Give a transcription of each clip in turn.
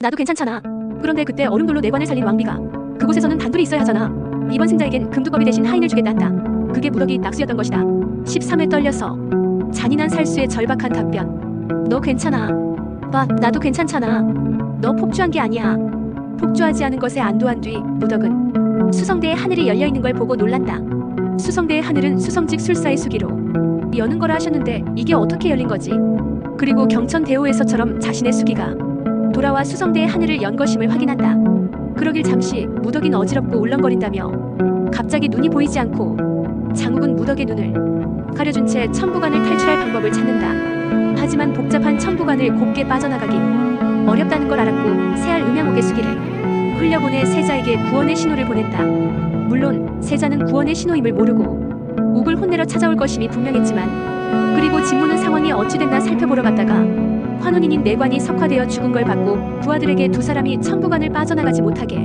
나도 괜찮잖아. 그런데 그때 얼음돌로 내관을 살린 왕비가 그곳에서는 단둘이 있어야 하잖아. 이번 승자에겐 금두꺼비 대신 하인을 주겠다 한다. 그게 무더기 낙수였던 것이다. 13회 떨려서 잔인한 살수의 절박한 답변. 너 괜찮아. 나도 괜찮잖아. 너 폭주한 게 아니야. 폭주하지 않은 것에 안도한 뒤 무덕은 수성대의 하늘이 열려있는 걸 보고 놀란다. 수성대의 하늘은 수성직 술사의 수기로 여는 거라 하셨는데 이게 어떻게 열린 거지? 그리고 경천대오에서처럼 자신의 수기가 돌아와 수성대의 하늘을 연 것임을 확인한다. 그러길 잠시 무덕인 어지럽고 울렁거린다며 갑자기 눈이 보이지 않고 장욱은 무덕의 눈을 가려준 채 천부관을 탈출할 방법을 찾는다. 하지만 복잡한 천부관을 곱게 빠져나가긴 어렵다는 걸 알았고 새알 음양옥의 수기를 흘려보내 세자에게 구원의 신호를 보냈다. 물론 세자는 구원의 신호임을 모르고 옥을 혼내러 찾아올 것임이 분명했지만 그리고 진무는 상황이 어찌 됐나 살펴보러 갔다가 환혼인인 내관이 석화되어 죽은 걸 받고 부하들에게 두 사람이 천부관을 빠져나가지 못하게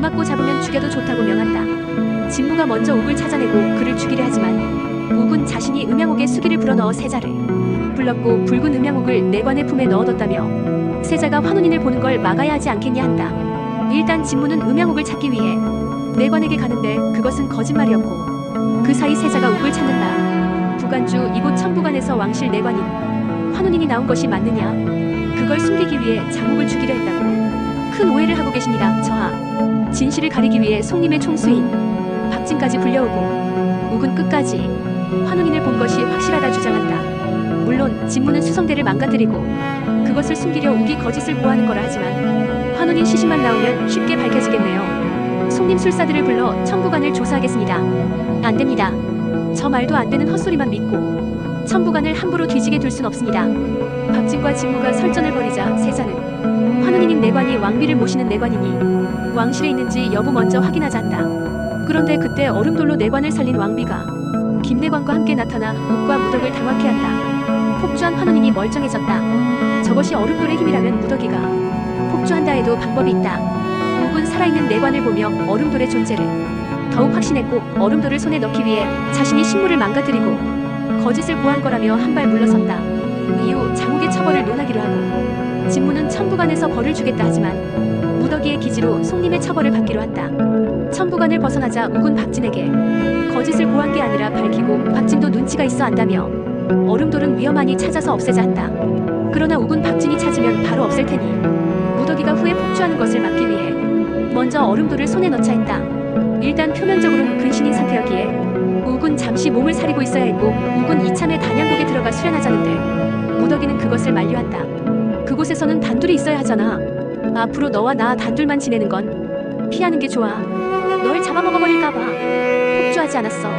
맞고 잡으면 죽여도 좋다고 명한다. 진무가 먼저 옥을 찾아내고 그를 죽이려 하지만 옥은 자신이 음양옥의 수기를 불어넣어 세자를 불렀고 붉은 음양옥을 내관의 품에 넣어뒀다며 세자가 환혼인을 보는 걸 막아야 하지 않겠냐 한다. 일단 진무는 음양옥을 찾기 위해 내관에게 가는데 그것은 거짓말이었고 그 사이 세자가 옥을 찾는다. 부관주 이곳 천부관에서 왕실 내관인 환혼인이 나온 것이 맞느냐? 그걸 숨기기 위해 장욱을 죽이려 했다고 큰 오해를 하고 계십니다. 저하 진실을 가리기 위해 송림의 총수인 박진까지 불려오고 옥은 끝까지 환혼인을 본 것이 확실하다 주장한다. 물론 진무는 수성대를 망가뜨리고 그것을 숨기려 옥이 거짓을 고하는 거라 하지만 환혼인 시신만 나오면 쉽게 밝혀지겠네요. 송림 술사들을 불러 천부관을 조사하겠습니다. 안 됩니다. 저 말도 안 되는 헛소리만 믿고 천부관을 함부로 뒤지게 둘 순 없습니다. 박진과 진무가 설전을 벌이자 세자는 환혼인인 내관이 왕비를 모시는 내관이니 왕실에 있는지 여부 먼저 확인하자 한다. 그런데 그때 얼음돌로 내관을 살린 왕비가 김내관과 함께 나타나 옥과 무덕을 당황케 한다. 폭주한 환혼인이 멀쩡해졌다. 저것이 얼음돌의 힘이라면 무덕이가 폭주한다 해도 방법이 있다. 옥은 살아있는 내관을 보며 얼음돌의 존재를 더욱 확신했고 얼음돌을 손에 넣기 위해 자신이 신물을 망가뜨리고 거짓을 고한 거라며 한 발 물러선다. 이후 장욱의 처벌을 논하기로 하고 진무는 천부관에서 벌을 주겠다 하지만 무더기의 기지로 송림의 처벌을 받기로 한다. 천부관을 벗어나자 옥은 박진에게 거짓을 고한 게 아니라 밝히고 박진도 눈치가 있어 안다며 얼음돌은 위험하니 찾아서 없애자 한다. 그러나 옥은 박진이 찾으면 바로 없앨 테니 무더기가 후에 폭주하는 것을 막기 위해 먼저 얼음돌을 손에 넣자 했다. 일단 표면적으로는 근신인 상태였기에 옥은 잠시 몸을 사리고 있어야 했고 옥은 이참에 단양곡에 들어가 수련하자는데 무더기는 그것을 만류한다. 그곳에서는 단둘이 있어야 하잖아. 앞으로 너와 나 단둘만 지내는 건 피하는 게 좋아. 널 잡아먹어버릴까봐 폭주하지 않았어.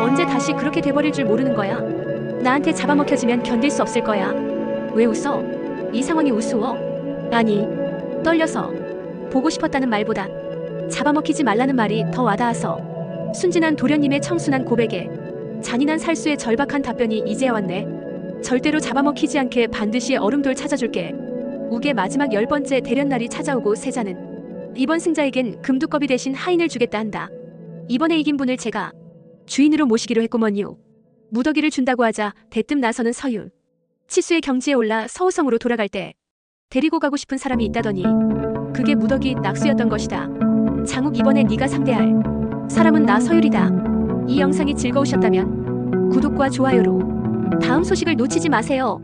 언제 다시 그렇게 돼버릴 줄 모르는 거야. 나한테 잡아먹혀지면 견딜 수 없을 거야. 왜 웃어? 이 상황이 우스워? 아니, 떨려서. 보고 싶었다는 말보다 잡아먹히지 말라는 말이 더 와닿아서. 순진한 도련님의 청순한 고백에 잔인한 살수의 절박한 답변이 이제야 왔네. 절대로 잡아먹히지 않게 반드시 얼음돌 찾아줄게. 욱의 마지막 10번째 대련날이 찾아오고 세자는 이번 승자에겐 금두꺼비 대신 하인을 주겠다 한다. 이번에 이긴 분을 제가 주인으로 모시기로 했구먼요. 무더기를 준다고 하자 대뜸 나서는 서율. 치수의 경지에 올라 서우성으로 돌아갈 때 데리고 가고 싶은 사람이 있다더니 그게 무더기 낙수였던 것이다. 장욱 이번에 네가 상대할 사람은 나 서율이다. 이 영상이 즐거우셨다면 구독과 좋아요로 다음 소식을 놓치지 마세요.